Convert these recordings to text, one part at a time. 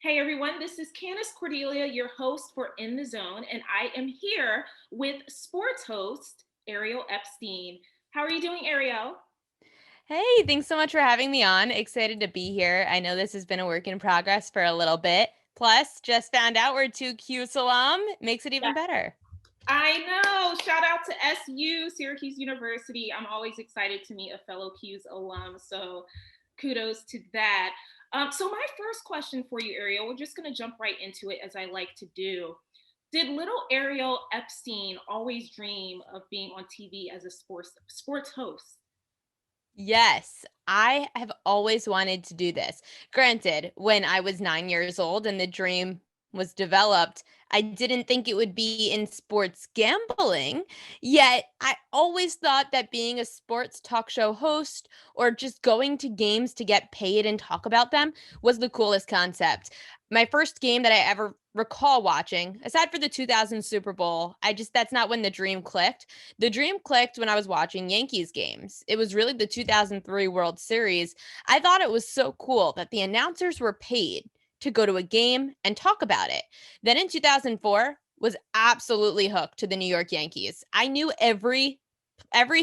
Hey everyone, this is Candace Cordelia, your host for In the Zone, and I am here with sports host Ariel Epstein. How are you doing, Ariel? Hey, thanks so much for having me on. Excited to be here. I know this has been a work in progress for a little bit. Plus, just found out we're two Cuse alum. Makes it Yeah, even better. I know. Shout out to SU, Syracuse University. I'm always excited to meet a fellow Q's alum, so kudos to that. So my first question for you, Ariel, we're just going to jump right into it as I like to do. Did little Ariel Epstein always dream of being on TV as a sports host? Yes, I have always wanted to do this. Granted, when I was 9 years old and the dream was developed, I didn't think it would be in sports gambling. Yet, I always thought that being a sports talk show host or just going to games to get paid and talk about them was the coolest concept. My first game that I ever recall watching, aside for the 2000 Super Bowl, that's not when the dream clicked. The dream clicked when I was watching Yankees games. It was really the 2003 World Series. I thought it was so cool that the announcers were paid to go to a game and talk about it. Then in 2004 was absolutely hooked to the New York Yankees. I knew every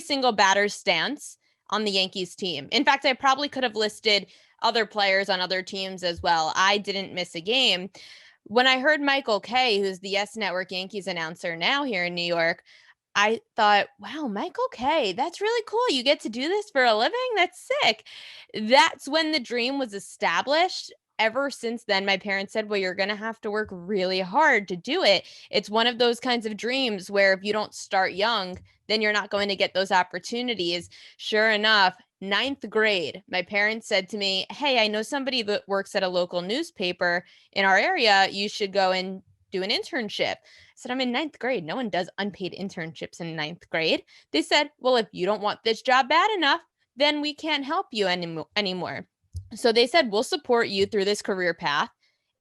single batter's stance on the Yankees team. In fact, I probably could have listed other players on other teams as well. I didn't miss a game. When I heard Michael Kay, who's the Yes Network Yankees announcer now here in New York, I thought, wow, Michael Kay, that's really cool. You get to do this for a living? That's sick. That's when the dream was established. Ever since then, my parents said, well, you're going to have to work really hard to do it. It's one of those kinds of dreams where if you don't start young, then you're not going to get those opportunities. Sure enough, ninth grade, my parents said to me, hey, I know somebody that works at a local newspaper in our area. You should go and do an internship. I said, I'm in ninth grade. No one does unpaid internships in ninth grade. They said, well, if you don't want this job bad enough, then we can't help you anymore. So they said, we'll support you through this career path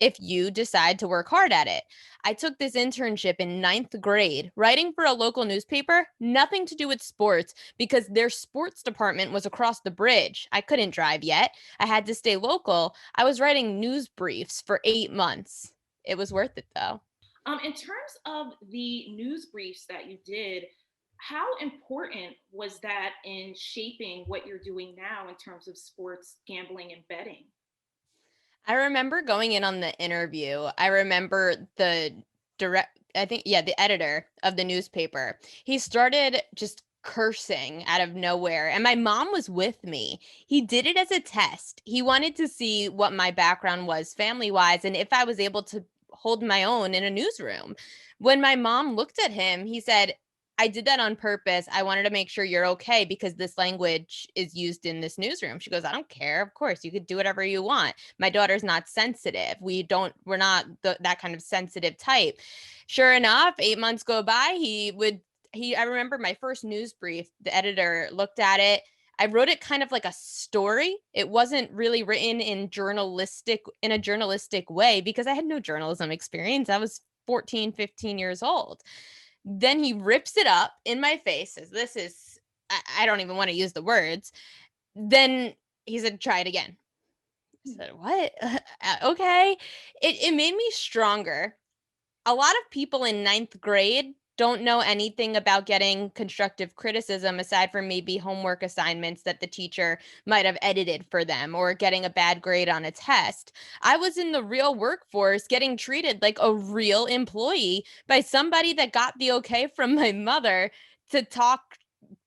if you decide to work hard at it. I took this internship in ninth grade, writing for a local newspaper, nothing to do with sports because their sports department was across the bridge. I couldn't drive yet. I had to stay local. I was writing news briefs for 8 months. It was worth it though. In terms of the news briefs that you did, how important was that in shaping what you're doing now in terms of sports gambling and betting? I remember going in on the interview. I remember the editor of the newspaper. He started just cursing out of nowhere, and my mom was with me. He did it as a test. He wanted to see what my background was family wise and if I was able to hold my own in a newsroom. When my mom looked at him, he said, I did that on purpose. I wanted to make sure you're okay because this language is used in this newsroom. She goes, I don't care. Of course, you could do whatever you want. My daughter's not sensitive. We're not that kind of sensitive type. Sure enough, 8 months go by. I remember my first news brief, the editor looked at it. I wrote it kind of like a story. It wasn't really written in a journalistic way because I had no journalism experience. I was 14, 15 years old. Then he rips it up in my face, says, this is, I don't even want to use the words. Then he said, try it again. I said, what? Okay. It made me stronger. A lot of people in ninth grade don't know anything about getting constructive criticism aside from maybe homework assignments that the teacher might have edited for them or getting a bad grade on a test. I was in the real workforce getting treated like a real employee by somebody that got the okay from my mother to talk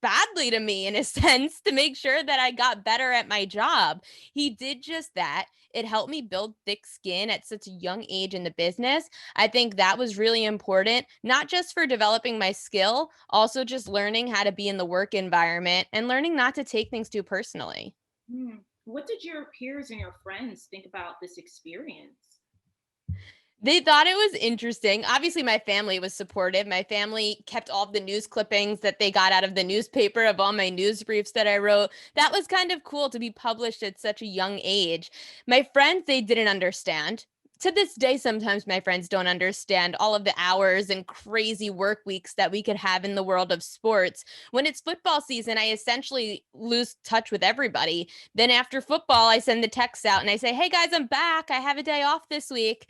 badly to me in a sense to make sure that I got better at my job. He did just that. It helped me build thick skin at such a young age in the business. I think that was really important, not just for developing my skill, also just learning how to be in the work environment and learning not to take things too personally. Hmm. What did your peers and your friends think about this experience? They thought it was interesting. Obviously, my family was supportive. My family kept all of the news clippings that they got out of the newspaper of all my news briefs that I wrote. That was kind of cool to be published at such a young age. My friends, they didn't understand. to this day, sometimes my friends don't understand all of the hours and crazy work weeks that we could have in the world of sports. When it's football season, I essentially lose touch with everybody. Then after football, I send the texts out and I say, hey guys, I'm back. I have a day off this week.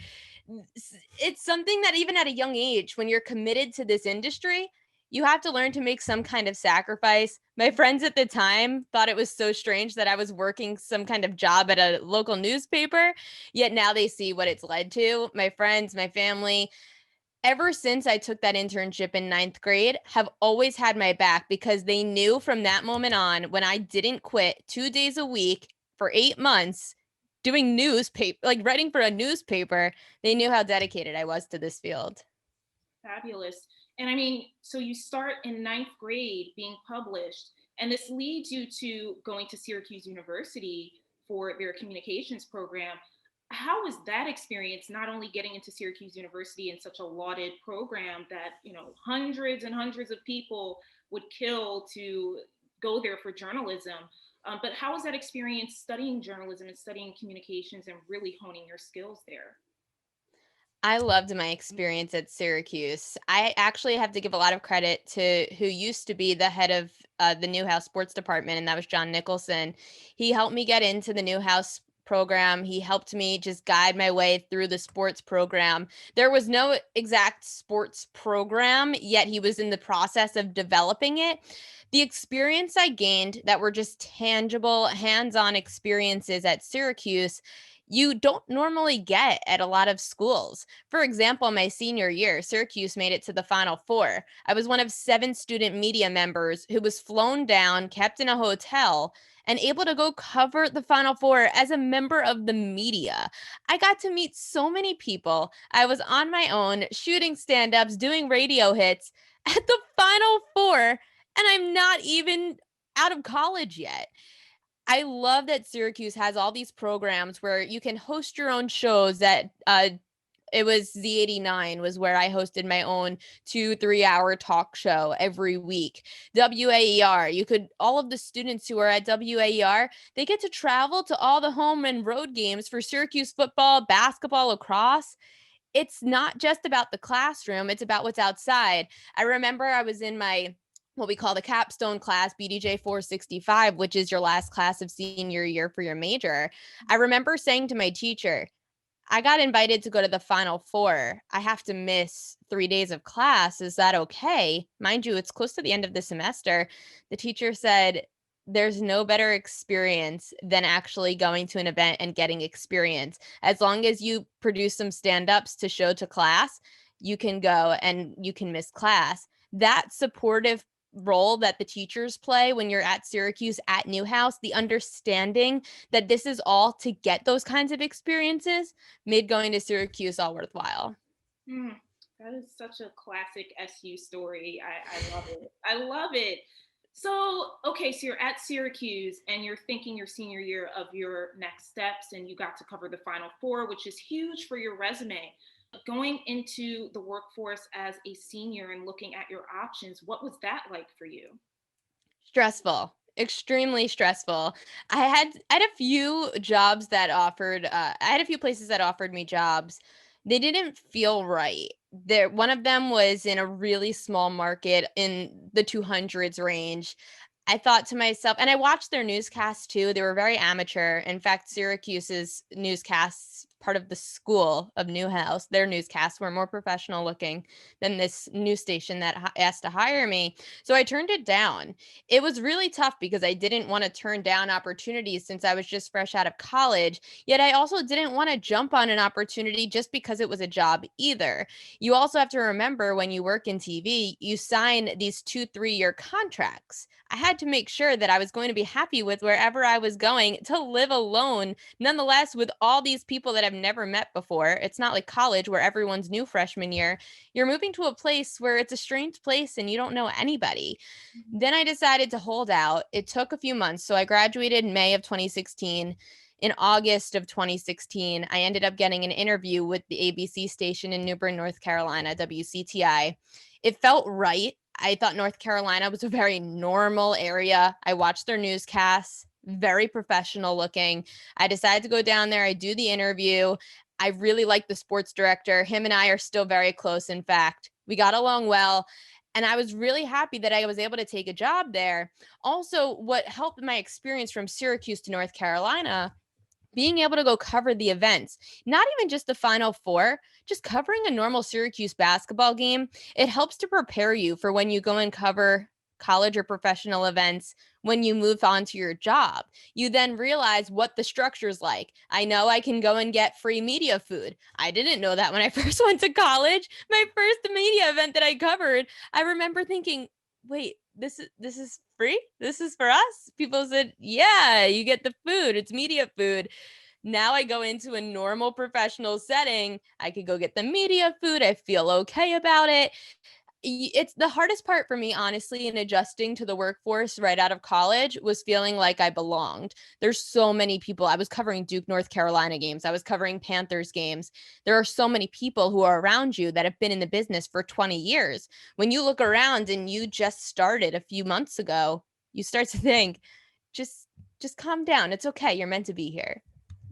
It's something that even at a young age, when you're committed to this industry, you have to learn to make some kind of sacrifice. My friends at the time thought it was so strange that I was working some kind of job at a local newspaper, yet now they see what it's led to. My friends, my family, ever since I took that internship in ninth grade, have always had my back because they knew from that moment on, when I didn't quit 2 days a week for 8 months doing newspaper, like writing for a newspaper, they knew how dedicated I was to this field. Fabulous. And I mean, so you start in ninth grade being published, and this leads you to going to Syracuse University for their communications program. How was that experience, not only getting into Syracuse University in such a lauded program that, hundreds and hundreds of people would kill to go there for journalism? But how was that experience studying journalism and studying communications and really honing your skills there? I loved my experience at Syracuse. I actually have to give a lot of credit to who used to be the head of the Newhouse sports department, and that was John Nicholson. He helped me get into the Newhouse program. He helped me just guide my way through the sports program. There was no exact sports program, yet he was in the process of developing it. The experience I gained that were just tangible, hands on experiences at Syracuse, you don't normally get at a lot of schools. For example, my senior year, Syracuse made it to the Final Four. I was one of 7 student media members who was flown down, kept in a hotel, and able to go cover the Final Four as a member of the media. I got to meet so many people. I was on my own, shooting stand ups, doing radio hits at the Final Four, and I'm not even out of college yet. I love that Syracuse has all these programs where you can host your own shows that it was Z89 was where I hosted my own 2-3 hour talk show every week. WAER, you could all of the students who are at WAER, they get to travel to all the home and road games for Syracuse football, basketball, lacrosse. It's not just about the classroom, it's about what's outside. I remember I was in my what we call the capstone class, BDJ 465, which is your last class of senior year for your major. I remember saying to my teacher, I got invited to go to the Final Four. I have to miss 3 days of class. Is that okay? Mind you, it's close to the end of the semester. The teacher said, there's no better experience than actually going to an event and getting experience. As long as you produce some stand ups to show to class, you can go and you can miss class. That supportive role that the teachers play when you're at Syracuse at Newhouse, the understanding that this is all to get those kinds of experiences made going to Syracuse all worthwhile. Mm, that is such a classic SU story. I love it. I love it. So, okay, so you're at Syracuse and you're thinking your senior year of your next steps, and you got to cover the Final Four, which is huge for your resume. Going into the workforce as a senior and looking at your options, what was that like for you? Stressful, extremely stressful. I had a few jobs that offered I had a few places that offered me jobs. They didn't feel right. There one of them was in a really small market in the 200s range. I thought to myself, and I watched their newscasts too. They were very amateur. In fact, Syracuse's newscasts, part of the school of Newhouse, their newscasts were more professional looking than this news station that asked to hire me. So I turned it down. It was really tough because I didn't want to turn down opportunities since I was just fresh out of college. Yet I also didn't want to jump on an opportunity just because it was a job either. You also have to remember when you work in TV, you sign these 2-3 year contracts. I had to make sure that I was going to be happy with wherever I was going to live alone, nonetheless, with all these people that I've never met before. It's not like college where everyone's new freshman year. You're moving to a place where it's a strange place and you don't know anybody. Then I decided to hold out. It took a few months. So I graduated in May of 2016. In August of 2016, I ended up getting an interview with the ABC station in New Bern, North Carolina, WCTI. It felt right. I thought North Carolina was a very normal area. I watched their newscasts, very professional looking. I decided to go down there. I do the interview. I really like the sports director. Him and I are still very close. In fact, we got along well. And I was really happy that I was able to take a job there. Also, what helped my experience from Syracuse to North Carolina, being able to go cover the events, not even just the Final Four, just covering a normal Syracuse basketball game, it helps to prepare you for when you go and cover college or professional events when you move on to your job. You then realize what the structure's like. I know I can go and get free media food. I didn't know that when I first went to college. My first media event that I covered, I remember thinking, wait, this is free? This is for us? People said, yeah, you get the food. It's media food. Now I go into a normal professional setting. I could go get the media food. I feel okay about it. It's the hardest part for me, honestly, in adjusting to the workforce right out of college was feeling like I belonged. There's so many people. I was covering Duke, North Carolina games. I was covering Panthers games. There are so many people who are around you that have been in the business for 20 years. When you look around and you just started a few months ago, you start to think, just just calm down. It's okay. You're meant to be here.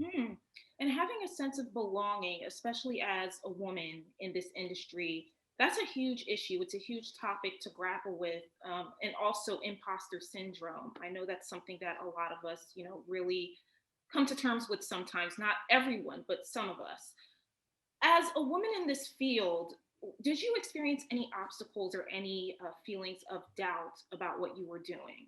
Hmm. And having a sense of belonging, especially as a woman in this industry, that's a huge issue. It's a huge topic to grapple with, and also imposter syndrome. I know that's something that a lot of us, really come to terms with sometimes. Not everyone, but some of us. As a woman in this field, did you experience any obstacles or any feelings of doubt about what you were doing?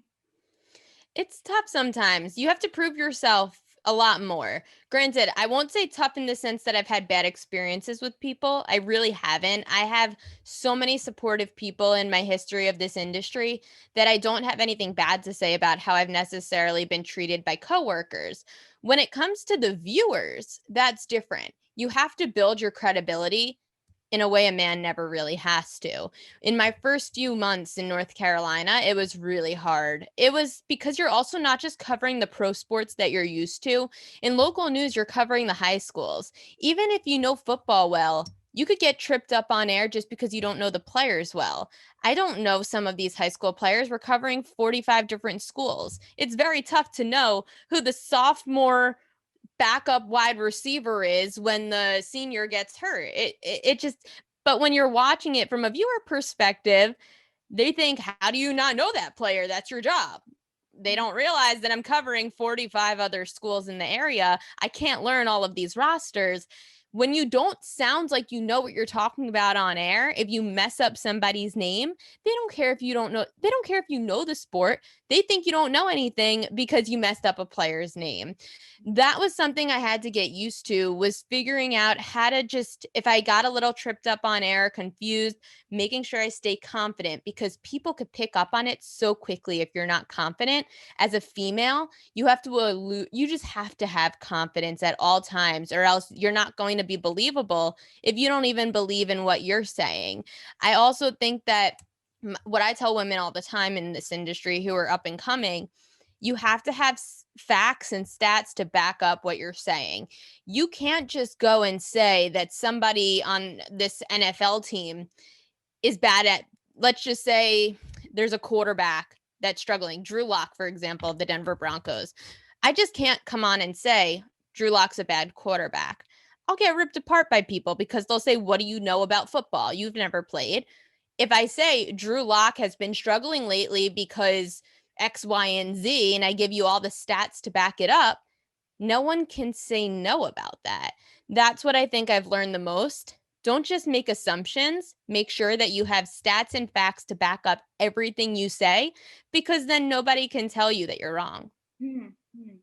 It's tough sometimes. You have to prove yourself a lot more. Granted, I won't say tough in the sense that I've had bad experiences with people. I really haven't. I have so many supportive people in my history of this industry that I don't have anything bad to say about how I've necessarily been treated by coworkers. When it comes to the viewers, that's different. You have to build your credibility in a way a man never really has to. In my first few months in North Carolina, it was really hard. It was because you're also not just covering the pro sports that you're used to. In local news, you're covering the high schools. Even if you know football well, you could get tripped up on air just because you don't know the players well. I don't know some of these high school players. We're covering 45 different schools. It's very tough to know who the sophomore backup wide receiver is when the senior gets hurt. It just, but when you're watching it from a viewer perspective, they think, how do you not know that player? That's your job. They don't realize that I'm covering 45 other schools in the area. I can't learn all of these rosters. When you don't sound like you know what you're talking about on air, if you mess up somebody's name, they don't care if you don't know, they don't care if you know the sport. They think you don't know anything because you messed up a player's name. That was something I had to get used to, was figuring out how to just, if I got a little tripped up on air, confused, making sure I stay confident, because people could pick up on it so quickly if you're not confident. As a female, you just have to have confidence at all times, or else you're not going to be believable if you don't even believe in what you're saying. I also think that what I tell women all the time in this industry who are up and coming, you have to have facts and stats to back up what you're saying. You can't just go and say that somebody on this NFL team is bad at, let's just say there's a quarterback that's struggling. Drew Lock, for example, of the Denver Broncos. I just can't come on and say Drew Lock's a bad quarterback. I'll get ripped apart by people because they'll say, what do you know about football? You've never played. If I say Drew Lock has been struggling lately because X, Y, and Z, and I give you all the stats to back it up, no one can say no about that. That's what I think I've learned the most. Don't just make assumptions. Make sure that you have stats and facts to back up everything you say, because then nobody can tell you that you're wrong. Hmm. Hmm.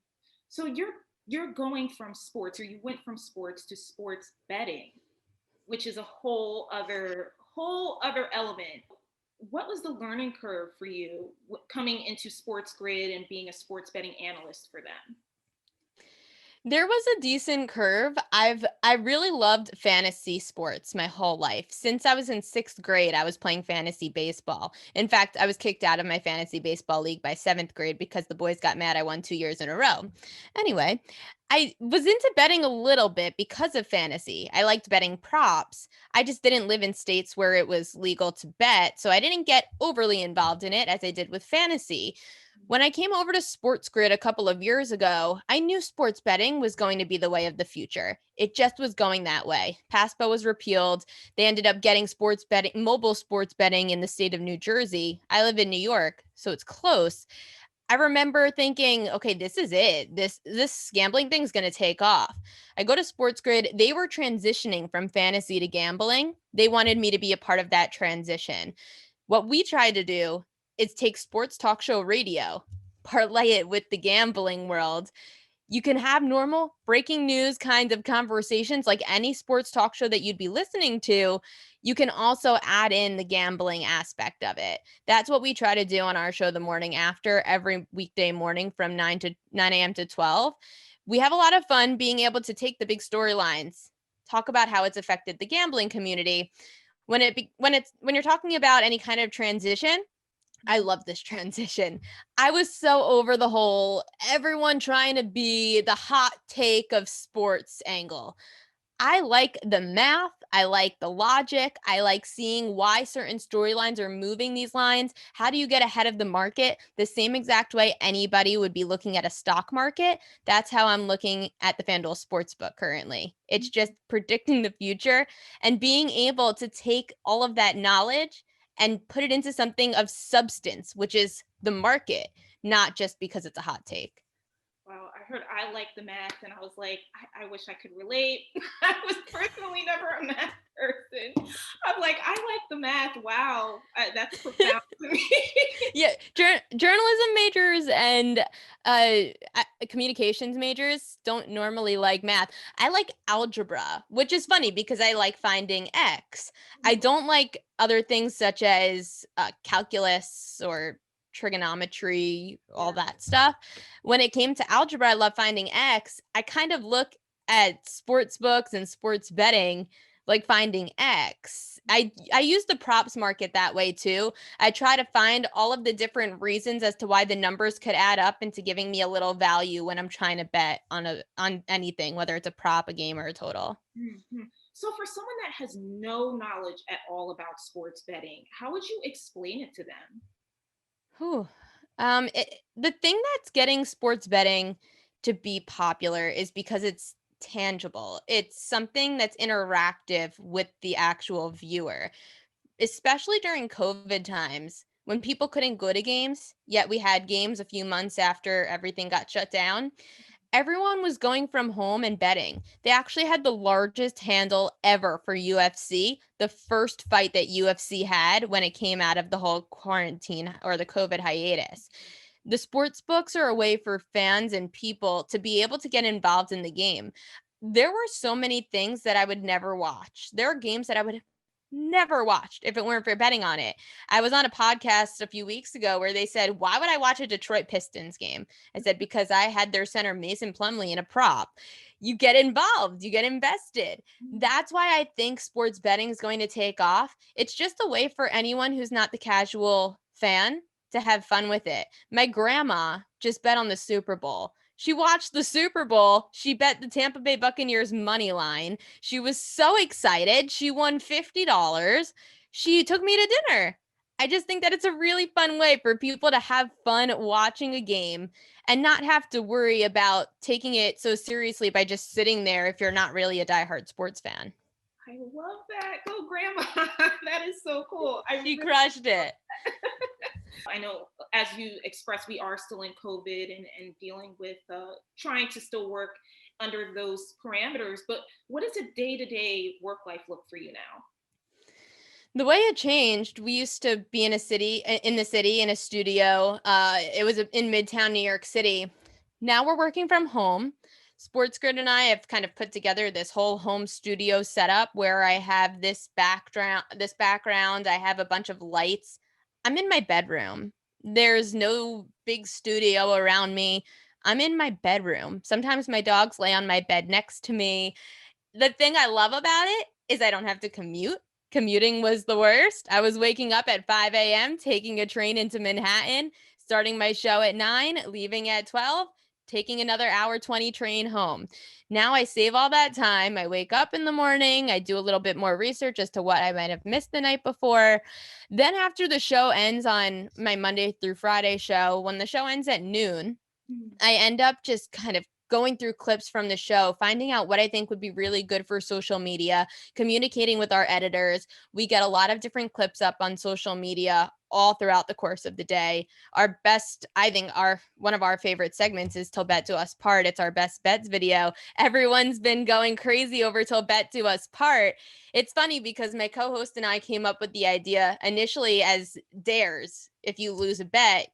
So you're going from sports, or you went from sports to sports betting, which is a whole other element. What was the learning curve for you coming into Sportsgrid and being a sports betting analyst for them? There was a decent curve. I really loved fantasy sports my whole life. Since I was in 6th grade, I was playing fantasy baseball. In fact, I was kicked out of my fantasy baseball league by 7th grade because the boys got mad I won 2 years in a row. Anyway, I was into betting a little bit because of fantasy. I liked betting props. I just didn't live in states where it was legal to bet, so I didn't get overly involved in it as I did with fantasy. When I came over to Sportsgrid a couple of years ago, I knew sports betting was going to be the way of the future. It just was going that way. PASPA was repealed. They ended up getting sports betting, mobile sports betting in the state of New Jersey. I live in New York, so it's close. I remember thinking, okay, this is it. This gambling thing is going to take off. I go to SportsGrid. They were transitioning from fantasy to gambling. They wanted me to be a part of that transition. What we tried to do is take sports talk show radio, parlay it with the gambling world. You can have normal breaking news kinds of conversations like any sports talk show that you'd be listening to. You can also add in the gambling aspect of it. That's what we try to do on our show the morning after every weekday morning from 9 a.m. to 12. We have a lot of fun being able to take the big storylines, talk about how it's affected the gambling community. When you're talking about any kind of transition, I love this transition. I was so over the whole everyone trying to be the hot take of sports angle. I like the math. I like the logic. I like seeing why certain storylines are moving these lines. How do you get ahead of the market? The same exact way anybody would be looking at a stock market. That's how I'm looking at the FanDuel Sportsbook currently. It's just predicting the future and being able to take all of that knowledge and put it into something of substance, which is the market, not just because it's a hot take. Wow, I heard I like the math, and I was like, I wish I could relate. I was personally never a math person. I'm like, I like the math. Wow, that's profound to me. Yeah, journalism majors and communications majors don't normally like math. I like algebra, which is funny because I like finding X. I don't like other things such as calculus or trigonometry, all that stuff. When it came to algebra, I love finding X. I kind of look at sports books and sports betting like finding X. I use the props market that way too. I try to find all of the different reasons as to why the numbers could add up into giving me a little value when I'm trying to bet on anything, whether it's a prop, a game, or a total. Mm-hmm. So, for someone that has no knowledge at all about sports betting, how would you explain it to them? Whew. The thing that's getting sports betting to be popular is because it's tangible. It's something that's interactive with the actual viewer, especially during COVID times when people couldn't go to games, yet we had games a few months after everything got shut down. Everyone was going from home and betting. They actually had the largest handle ever for UFC, the first fight that UFC had when it came out of the whole quarantine or the COVID hiatus. The sports books are a way for fans and people to be able to get involved in the game. There were so many things that I would never watch. There are games that I would never watched if it weren't for betting on it. I was on a podcast a few weeks ago where they said, "Why would I watch a Detroit Pistons game?" I said, "Because I had their center Mason Plumlee in a prop." You get involved, you get invested. That's why I think sports betting is going to take off. It's just a way for anyone who's not the casual fan to have fun with it. My grandma just bet on the Super Bowl. She watched the Super Bowl. She bet the Tampa Bay Buccaneers money line. She was so excited. She won $50. She took me to dinner. I just think that it's a really fun way for people to have fun watching a game and not have to worry about taking it so seriously by just sitting there if you're not really a diehard sports fan. I love that. Go, Grandma. That is so cool. She crushed it. I know, as you expressed, we are still in COVID and dealing with trying to still work under those parameters. But what does a day-to-day work life look for you now? The way it changed, we used to be in the city, in a studio. It was in Midtown New York City. Now we're working from home. SportsGrid and I have kind of put together this whole home studio setup where I have this background. I have a bunch of lights. I'm in my bedroom. There's no big studio around me. I'm in my bedroom. Sometimes my dogs lay on my bed next to me. The thing I love about it is I don't have to commute. Commuting was the worst. I was waking up at 5 a.m., taking a train into Manhattan, starting my show at 9, leaving at 12. taking another hour 20 train home. Now I save all that time. I wake up in the morning. I do a little bit more research as to what I might have missed the night before. Then after the show ends on my Monday through Friday show, when the show ends at noon, I end up just kind of going through clips from the show, finding out what I think would be really good for social media, communicating with our editors. We get a lot of different clips up on social media all throughout the course of the day. Our best, I think one of our favorite segments is Till Bet Do Us Part. It's our best bets video. Everyone's been going crazy over Till Bet Do Us Part. It's funny because my co-host and I came up with the idea initially as dares. If you lose a bet,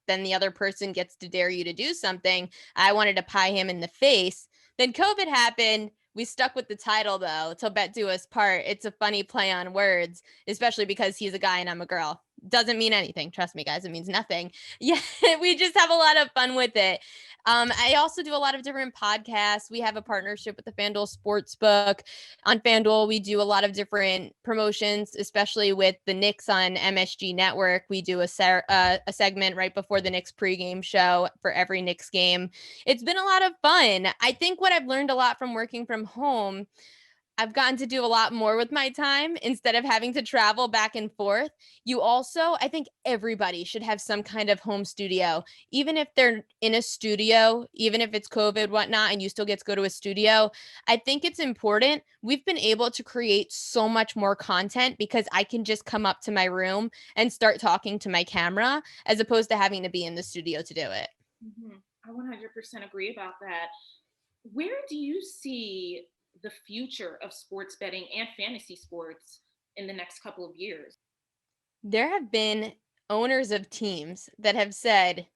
then the other person gets to dare you to do something. I wanted to pie him in the face. Then COVID happened. We stuck with the title, though, Till Bet Do Us Part. It's a funny play on words, especially because he's a guy and I'm a girl. Doesn't mean anything. Trust me, guys. It means nothing. Yeah, we just have a lot of fun with it. I also do a lot of different podcasts. We have a partnership with the FanDuel Sportsbook. On FanDuel, we do a lot of different promotions, especially with the Knicks on MSG Network. We do a segment right before the Knicks pregame show for every Knicks game. It's been a lot of fun. I think what I've learned a lot from working from home, I've gotten to do a lot more with my time instead of having to travel back and forth. You also, I think everybody should have some kind of home studio, even if they're in a studio, even if it's COVID, whatnot, and you still get to go to a studio. I think it's important. We've been able to create so much more content because I can just come up to my room and start talking to my camera as opposed to having to be in the studio to do it. I 100% agree about that. Where do you see the future of sports betting and fantasy sports in the next couple of years? There have been owners of teams that have said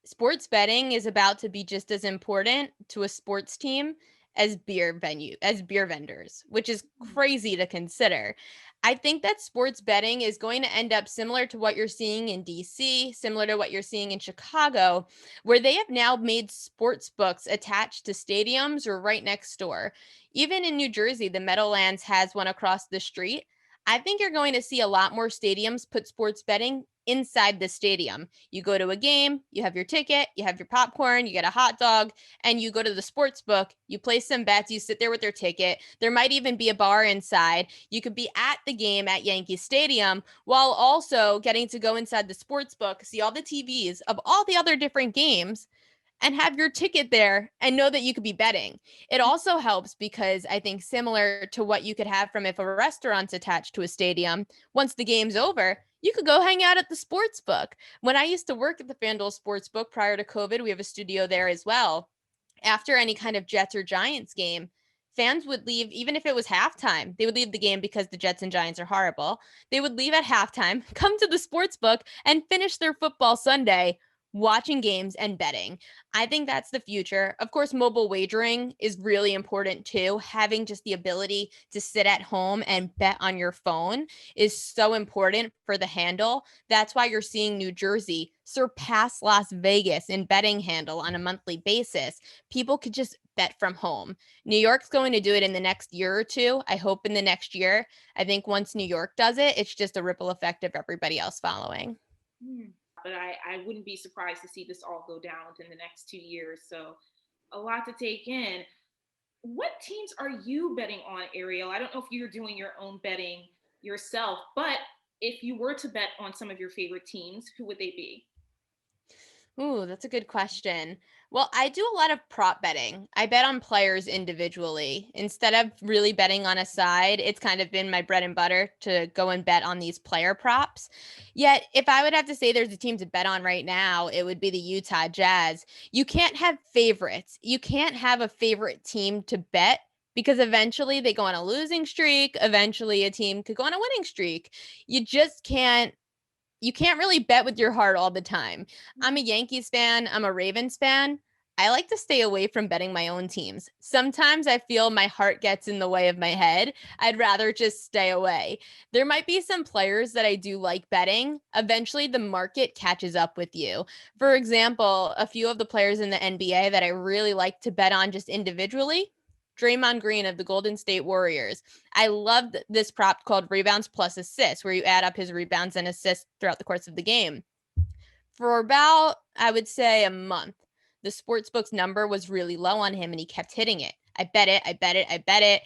sports betting is about to be just as important to a sports team as beer vendors, which is crazy to consider. I think that sports betting is going to end up similar to what you're seeing in DC, similar to what you're seeing in Chicago, where they have now made sports books attached to stadiums or right next door. Even in New Jersey, the Meadowlands has one across the street. I think you're going to see a lot more stadiums put sports betting inside the stadium. You go to a game, you have your ticket, you have your popcorn, you get a hot dog, and you go to the sports book, you place some bets, you sit there with your ticket. There might even be a bar inside. You could be at the game at Yankee Stadium while also getting to go inside the sports book, see all the TVs of all the other different games, and have your ticket there and know that you could be betting. It also helps because I think similar to what you could have from if a restaurant's attached to a stadium, once the game's over, you could go hang out at the sports book. When I used to work at the FanDuel Sportsbook prior to COVID, we have a studio there as well. After any kind of Jets or Giants game, fans would leave, even if it was halftime, they would leave the game because the Jets and Giants are horrible. They would leave at halftime, come to the sports book, and finish their football Sunday watching games and betting. I think that's the future. Of course, mobile wagering is really important too. Having just the ability to sit at home and bet on your phone is so important for the handle. That's why you're seeing New Jersey surpass Las Vegas in betting handle on a monthly basis. People could just bet from home. New York's going to do it in the next year or two. I hope in the next year. I think once New York does it, it's just a ripple effect of everybody else following. But I wouldn't be surprised to see this all go down within the next 2 years. So a lot to take in. What teams are you betting on, Ariel? I don't know if you're doing your own betting yourself, but if you were to bet on some of your favorite teams, who would they be? Ooh, that's a good question. Well, I do a lot of prop betting. I bet on players individually. Instead of really betting on a side, it's kind of been my bread and butter to go and bet on these player props. Yet, if I would have to say there's a team to bet on right now, it would be the Utah Jazz. You can't have favorites. You can't have a favorite team to bet because eventually they go on a losing streak. Eventually, a team could go on a winning streak. You can't really bet with your heart all the time. I'm a Yankees fan. I'm a Ravens fan. I like to stay away from betting my own teams. Sometimes I feel my heart gets in the way of my head. I'd rather just stay away. There might be some players that I do like betting. Eventually, the market catches up with you. For example, a few of the players in the NBA that I really like to bet on just individually, Draymond Green of the Golden State Warriors. I loved this prop called rebounds plus assists, where you add up his rebounds and assists throughout the course of the game. For about, I would say, a month, The sportsbook's number was really low on him and he kept hitting it. I bet it, I bet it, I bet it.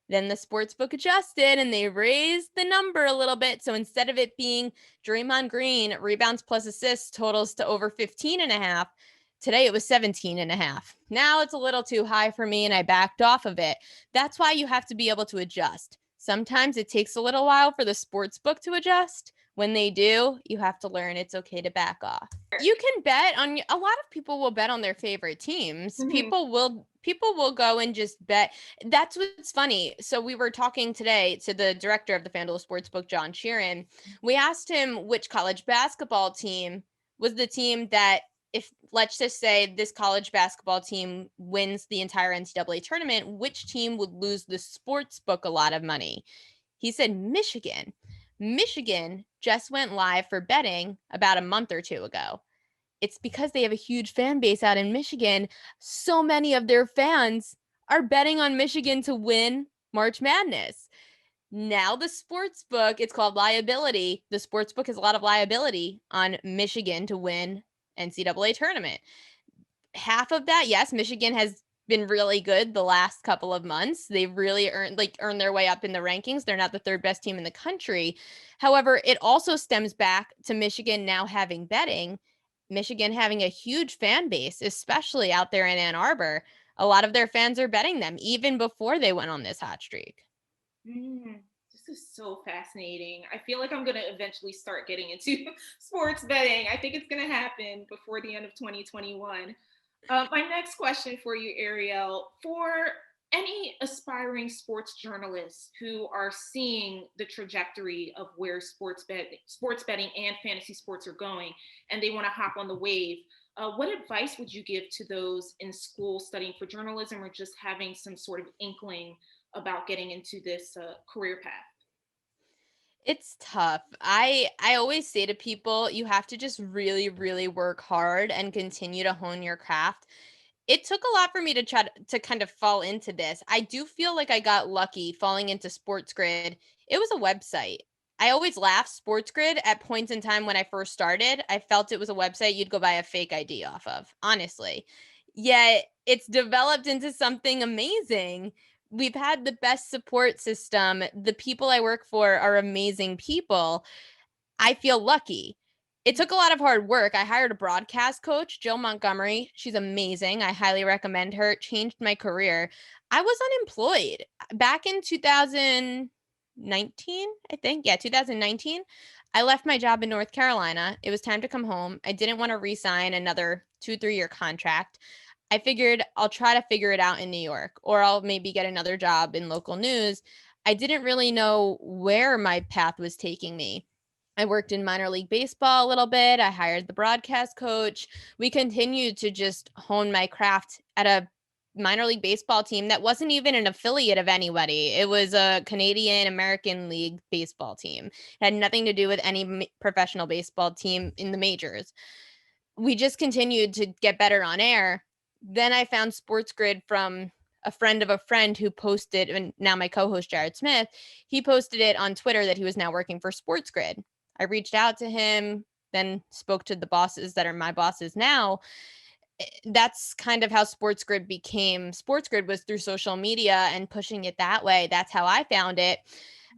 Then the sportsbook adjusted and they raised the number a little bit. So instead of it being Draymond Green, rebounds plus assists totals to over 15 and a half, today it was 17 and a half. Now it's a little too high for me and I backed off of it. That's why you have to be able to adjust. Sometimes it takes a little while for the sports book to adjust. When they do, you have to learn it's okay to back off. You can bet on a lot of people will bet on their favorite teams. Mhm. People will go and just bet. That's what's funny. So we were talking today to the director of the FanDuel Sportsbook, John Sheeran. We asked him which college basketball team was the team that, if let's just say this college basketball team wins the entire NCAA tournament, which team would lose the sports book a lot of money? He said Michigan. Michigan just went live for betting about a month or two ago. It's because they have a huge fan base out in Michigan. So many of their fans are betting on Michigan to win March Madness. Now the sports book, it's called liability. The sports book has a lot of liability on Michigan to win NCAA tournament. Half of that, yes, Michigan has been really good the last couple of months. They've really earned their way up in the rankings. They're not the third best team in the country. However, it also stems back to Michigan now having betting, Michigan having a huge fan base, especially out there in Ann Arbor. A lot of their fans are betting them even before they went on this hot streak. Mm, this is so fascinating. I feel like I'm going to eventually start getting into sports betting. I think it's going to happen before the end of 2021. My next question for you, Ariel, for any aspiring sports journalists who are seeing the trajectory of where sports betting and fantasy sports are going, and they want to hop on the wave, what advice would you give to those in school studying for journalism or just having some sort of inkling about getting into this career path? It's tough. I always say to people, you have to just really, really work hard and continue to hone your craft. It took a lot for me to try to kind of fall into this. I do feel like I got lucky falling into Sportsgrid. It was a website. I always laugh Sportsgrid at points in time when I first started. I felt it was a website you'd go buy a fake ID off of, honestly. Yet it's developed into something amazing. We've had the best support system. The people I work for are amazing people. I feel lucky. It took a lot of hard work. I hired a broadcast coach, Jill Montgomery. She's amazing. I highly recommend her. It changed my career. I was unemployed back in 2019, I think. Yeah, 2019. I left my job in North Carolina. It was time to come home. I didn't want to re-sign another 2-3 year contract. I figured I'll try to figure it out in New York, or I'll maybe get another job in local news. I didn't really know where my path was taking me. I worked in minor league baseball a little bit. I hired the broadcast coach. We continued to just hone my craft at a minor league baseball team that wasn't even an affiliate of anybody. It was a Canadian American League baseball team. It had nothing to do with any professional baseball team in the majors. We just continued to get better on air. Then I found SportsGrid from a friend of a friend who posted, and now my co-host Jared Smith, he posted it on Twitter that he was now working for SportsGrid. I reached out to him, then spoke to the bosses that are my bosses now. That's kind of how SportsGrid became SportsGrid, was through social media and pushing it that way. That's how I found it.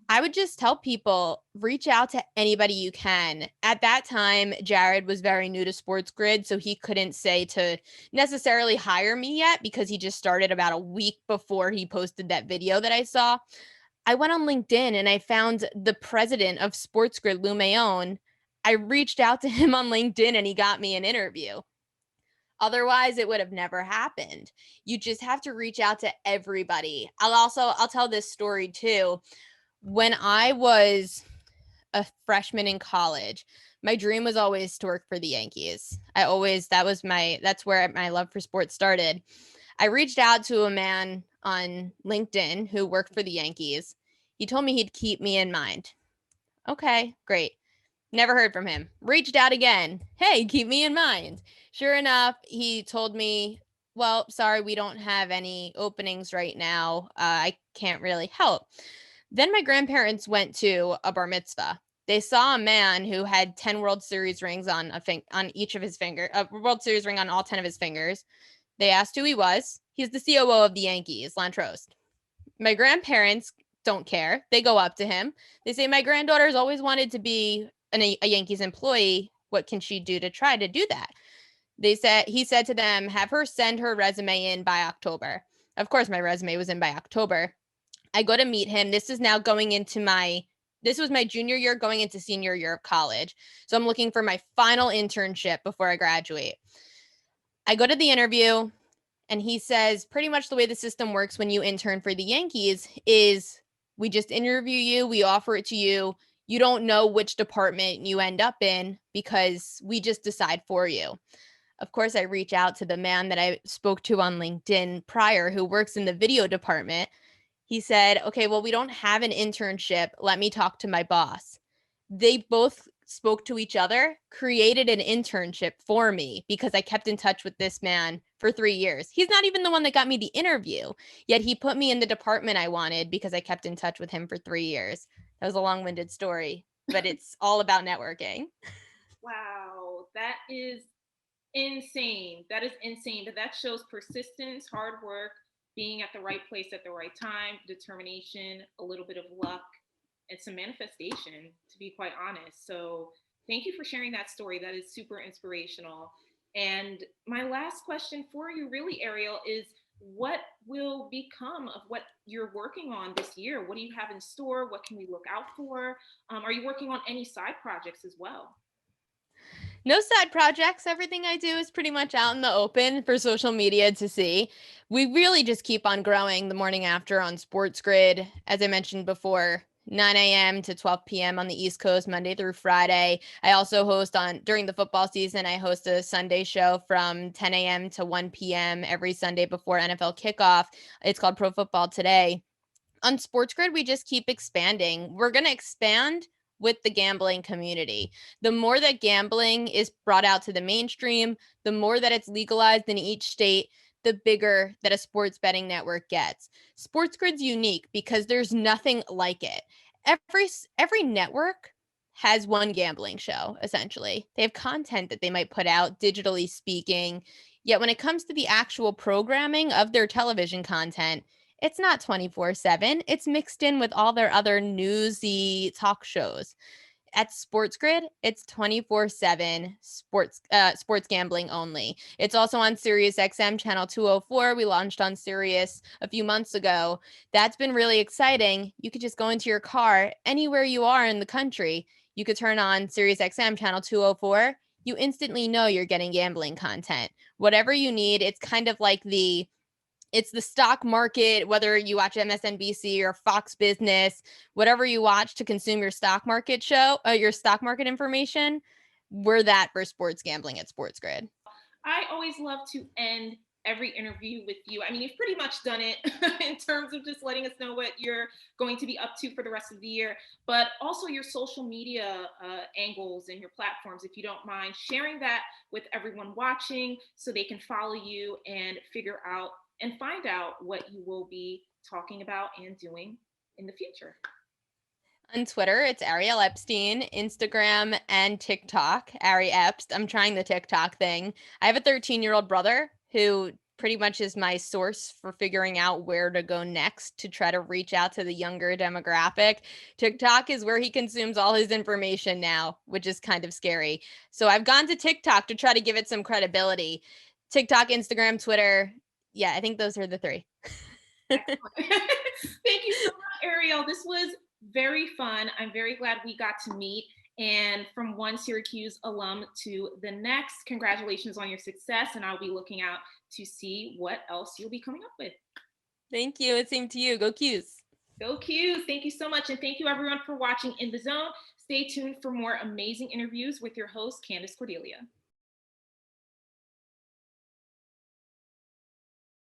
I would just tell people, reach out to anybody you can. At that time, Jared was very new to SportsGrid, so he couldn't say to necessarily hire me yet because he just started about a week before he posted that video that I saw. I went on LinkedIn and I found the president of SportsGrid, Lou Mayone. I reached out to him on LinkedIn and he got me an interview. Otherwise, it would have never happened. You just have to reach out to everybody. I'll tell this story too. When I was a freshman in college, my dream was always to work for the Yankees. That's where my love for sports started. I reached out to a man on LinkedIn who worked for the Yankees. He told me he'd keep me in mind. Okay, great. Never heard from him. Reached out again. Hey, keep me in mind. Sure enough, he told me, well, sorry, we don't have any openings right now. I can't really help. Then my grandparents went to a bar mitzvah. They saw a man who had 10 World Series rings on on each of his fingers, a World Series ring on all 10 of his fingers. They asked who he was. He's the COO of the Yankees, Lantrost. My grandparents don't care. They go up to him. They say, my granddaughter's always wanted to be a Yankees employee. What can she do to try to do that? He said to them, have her send her resume in by October. Of course, my resume was in by October. I go to meet him. This was my junior year going into senior year of college. So I'm looking for my final internship before I graduate. I go to the interview and he says pretty much the way the system works when you intern for the Yankees is we just interview you, we offer it to you. You don't know which department you end up in because we just decide for you. Of course, I reach out to the man that I spoke to on LinkedIn prior who works in the video department. He said, okay, well, we don't have an internship. Let me talk to my boss. They both spoke to each other, created an internship for me because I kept in touch with this man for 3 years. He's not even the one that got me the interview, yet he put me in the department I wanted because I kept in touch with him for 3 years. That was a long-winded story, but it's all about networking. Wow, that is insane. That is insane. But that shows persistence, hard work, being at the right place at the right time, determination, a little bit of luck, and some manifestation, to be quite honest. So thank you for sharing that story. That is super inspirational. And my last question for you, really, Ariel, is what will become of what you're working on this year? What do you have in store? What can we look out for? Are you working on any side projects as well? No side projects. Everything I do is pretty much out in the open for social media to see. We really just keep on growing the morning after on Sportsgrid. As I mentioned before, 9 a.m. to 12 p.m. on the East Coast, Monday through Friday. I also host during the football season, I host a Sunday show from 10 a.m. to 1 p.m. every Sunday before NFL kickoff. It's called Pro Football Today. On Sportsgrid, we just keep expanding. We're going to expand with the gambling community. The more that gambling is brought out to the mainstream, the more that it's legalized in each state, the bigger that a sports betting network gets. Sportsgrid's unique because there's nothing like it. Every network has one gambling show, essentially. They have content that they might put out, digitally speaking. Yet when it comes to the actual programming of their television content, it's not 24/7. It's mixed in with all their other newsy talk shows. At Sportsgrid, it's 24/7 sports gambling only. It's also on Sirius XM channel 204. We launched on Sirius a few months ago. That's been really exciting. You could just go into your car anywhere you are in the country. You could turn on Sirius XM channel 204. You instantly know you're getting gambling content. Whatever you need, it's kind of like it's the stock market, whether you watch MSNBC or Fox Business, whatever you watch to consume your stock market your stock market information, we're that for sports gambling at Sportsgrid. I always love to end every interview with you. I mean, you've pretty much done it in terms of just letting us know what you're going to be up to for the rest of the year, but also your social media angles and your platforms, if you don't mind sharing that with everyone watching so they can follow you and figure out and find out what you will be talking about and doing in the future. On Twitter, it's Ariel Epstein, Instagram and TikTok, Ari Epst. I'm trying the TikTok thing. I have a 13-year-old brother who pretty much is my source for figuring out where to go next to try to reach out to the younger demographic. TikTok is where he consumes all his information now, which is kind of scary. So I've gone to TikTok to try to give it some credibility. TikTok, Instagram, Twitter. Yeah, I think those are the three. Thank you so much, Ariel. This was very fun. I'm very glad we got to meet. And from one Syracuse alum to the next, congratulations on your success. And I'll be looking out to see what else you'll be coming up with. Thank you. It seemed to you. Go Qs. Go Qs. Thank you so much. And thank you everyone for watching In the Zone. Stay tuned for more amazing interviews with your host, Candace Cordelia.